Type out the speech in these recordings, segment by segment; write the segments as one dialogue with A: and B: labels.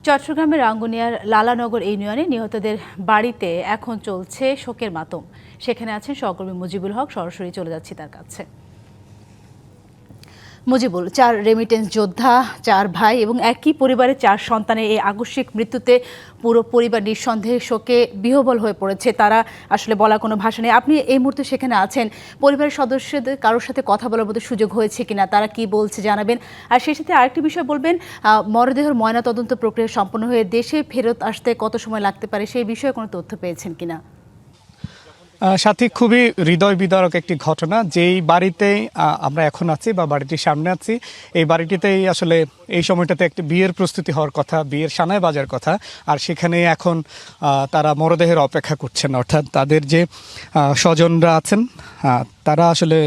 A: চট্টগ্রামের রাঙ্গুনিয়ার লালানগর ইউনিয়নে নিহতদের বাড়িতে এখন চলছে শোকের মাতম। সেখানে আছেন সহকর্মী মুজিবুল হক, সরাসরি চলে যাচ্ছি তার কাছে। মুজিবুল, 4 রেমিটেন্স যোদ্ধা, 4 ভাই এবং একই পরিবারের 4 সন্তানের এই আকস্মিক মৃত্যুতে পুরো পরিবার নিঃসন্দেহে শোকে বিহ্বল হয়ে পড়েছে। তারা আসলে বলার কোনো ভাষা নেই। আপনি এই মুহূর্তে সেখানে আছেন, পরিবারের সদস্যদের কারোর সাথে কথা বলার মতো সুযোগ হয়েছে কিনা, তারা কি বলছে জানাবেন। আর সেই সাথে আরেকটি বিষয় বলবেন, মরদেহের ময়নাতদন্ত প্রক্রিয়া সম্পন্ন হয়ে দেশে ফেরত আসতে কত সময় লাগতে পারে, সেই বিষয়ে কোনো তথ্য পেয়েছেন কিনা?
B: সাথী, খুবই হৃদয় বিদারক একটি ঘটনা। যেই বাড়িতেই আমরা এখন আছি বা বাড়িটির সামনে আছি, এই বাড়িটিতেই আসলে এই সময়টাতে একটি বিয়ের প্রস্তুতি হওয়ার কথা, বিয়ের সানায় বাজার কথা। আর সেখানে এখন তারা মরদেহের অপেক্ষা করছেন, অর্থাৎ তাদের যে স্বজনরা আছেন তারা আসলে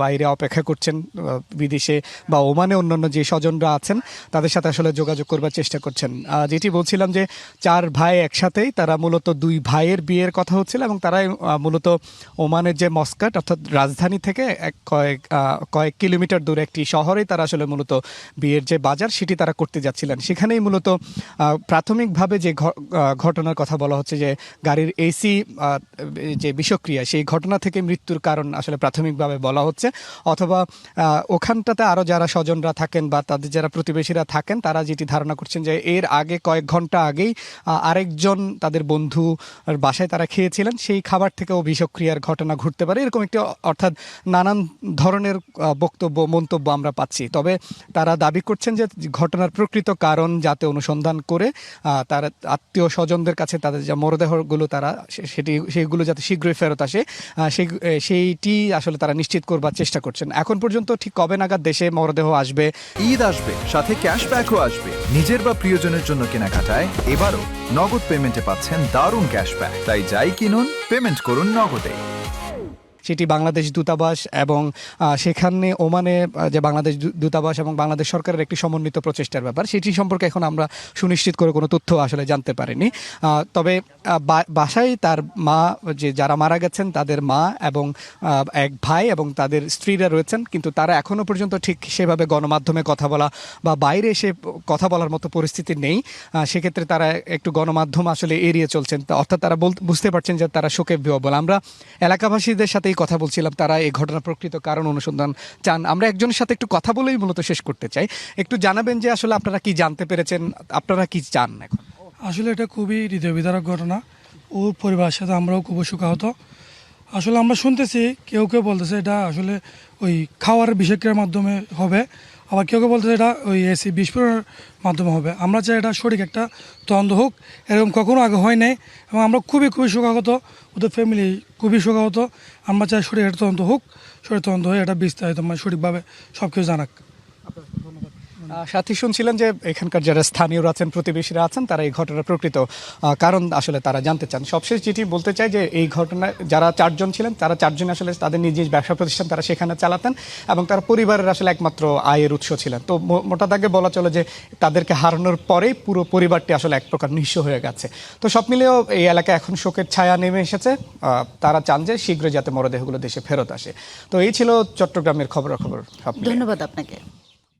B: বাইরে অপেক্ষা করছেন, বিদেশে বা ওমানে অন্যান্য যে স্বজনরা আছেন তাদের সাথে আসলে যোগাযোগ করবার চেষ্টা করছেন। যেটি বলছিলাম যে 4 ভাই একসাথেই, তারা মূলত 2 ভাইয়ের বিয়ের কথা হচ্ছিল এবং তারাই মূলত ওমানের যে মস্কাট অর্থাৎ রাজধানী থেকে কয়েক কিলোমিটার দূরে একটি শহরেই তারা আসলে মূলত বিয়ের যে বাজার সেটি তারা করতে যাচ্ছিলেন। সেখানেই মূলত প্রাথমিকভাবে যে ঘটনার কথা বলা হচ্ছে যে গাড়ির এসি যে বিষক্রিয়া, সেই ঘটনা থেকে মৃত্যুর কারণ আসলে প্রাথমিকভাবে বলা হচ্ছে। অথবা ওখানটাতে আরও যারা স্বজনরা থাকেন বা তাদের যারা প্রতিবেশীরা থাকেন তারা যেটি ধারণা করছেন যে এর আগে কয়েক ঘন্টা আগেই আরেকজন তাদের বন্ধু বাসায় তারা খেয়েছিলেন, সেই খাবার থেকেও বিষক্রিয়ার ঘটনা ঘটতে পারে, এরকম একটি অর্থাৎ নানান ধরনের বক্তব্য মন্তব্য আমরা পাচ্ছি। তবে তারা দাবি করছেন যে ঘটনার প্রকৃত কারণ যাতে অনুসন্ধান করে তার আত্মীয় স্বজনদের কাছে তাদের যে মরদেহগুলো তারা সেইগুলো যাতে শীঘ্রই ফেরত আসে সেইটি আসলে তারা নিশ্চিত করবার চেষ্টা করছেন। এখন পর্যন্ত ঠিক কবে নাগাদ দেশে মরদেহ আসবে?
C: ঈদ আসবে, সাথে ক্যাশব্যাকও আসবে। নিজের বা প্রিয়জনের জন্য কেনাকাটায় এবারও নগদ পেমেন্টে পাচ্ছেন দারুণ ক্যাশব্যাক। তাই যাই কিনুন, পেমেন্ট করুন নগদে।
B: সেটি বাংলাদেশ দূতাবাস এবং সেখানে ওমানে যে বাংলাদেশ দূতাবাস এবং বাংলাদেশ সরকারের একটি সমন্বিত প্রচেষ্টার ব্যাপার, সেটি সম্পর্কে এখন আমরা সুনিশ্চিত করে কোনো তথ্য আসলে জানতে পারিনি। তবে বাসায় তার মা, যে যারা মারা গেছেন তাদের মা এবং 1 ভাই এবং তাদের স্ত্রীরা রয়েছেন, কিন্তু তারা এখনও পর্যন্ত ঠিক সেভাবে গণমাধ্যমে কথা বলা বা বাইরে এসে কথা বলার মতো পরিস্থিতি নেই। সেক্ষেত্রে তারা একটু গণমাধ্যম আসলে এড়িয়ে চলছেন, অর্থাৎ তারা বুঝতে পারছেন যে তারা শোকে বিহ্বল। আমরা এলাকাবাসীদের সাথে কথা বলছিলাম, তারা এই ঘটনার প্রকৃত কারণ অনুসন্ধান চান। আমরা একজনের সাথে একটু কথা বলেই মূলত শেষ করতে চাই। একটু জানাবেন যে আসলে আপনারা কি জানতে পেরেছেন, আপনারা কি চান এখন?
D: আসলে এটা খুবই হৃদয় বিদারক ঘটনা। ওর পরিবারের সাথে আমরাও খুব শোকাহত। আসলে আমরা শুনতেছি কেউ কেউ বলতেছে এটা আসলে ওই খাওয়ার বিষক্রিয়ার মাধ্যমে হবে, আবার কেউ কেউ বলতেছে এটা ওই এসি বিস্ফোরণের মাধ্যমে হবে। আমরা চাই এটা সঠিক একটা তদন্ত হোক, এরকম কখনো আগে হয় নাই এবং আমরা খুবই শোকাহত, ওদের ফ্যামিলি খুবই শোকাহত। আমরা চাই সঠিক একটা তদন্ত হোক, সঠিক তদন্ত হয়ে এটা বিস্তারিত মানে সঠিকভাবে সব কিছু জানাক।
B: সাথী, শুনছিলেন যে এখানকার যারা স্থানীয়রা আছেন, প্রতিবেশীরা আছেন, তারা এই ঘটনার প্রকৃত কারণ আসলে তারা জানতে চান। সবশেষ যেটি বলতে চাই যে এই ঘটনায় যারা 4 জন ছিলেন, তারা 4 জন আসলে তাদের নিজ নিজ ব্যবসা প্রতিষ্ঠান তারা সেখানে চালাতেন এবং তার পরিবারের আসলে একমাত্র আয়ের উৎস ছিলেন। তো মোটা দাগে বলা চলে যে তাদেরকে হারানোর পরেই পুরো পরিবারটি আসলে এক প্রকার নিঃস্ব হয়ে গেছে। তো সব মিলিয়েও এই এলাকায় এখন শোকের ছায়া নেমে এসেছে। তারা চান যে শীঘ্রই যাতে মরদেহগুলো দেশে ফেরত আসে। তো এই ছিল চট্টগ্রামের খবরাখবর।
A: ধন্যবাদ আপনাকে।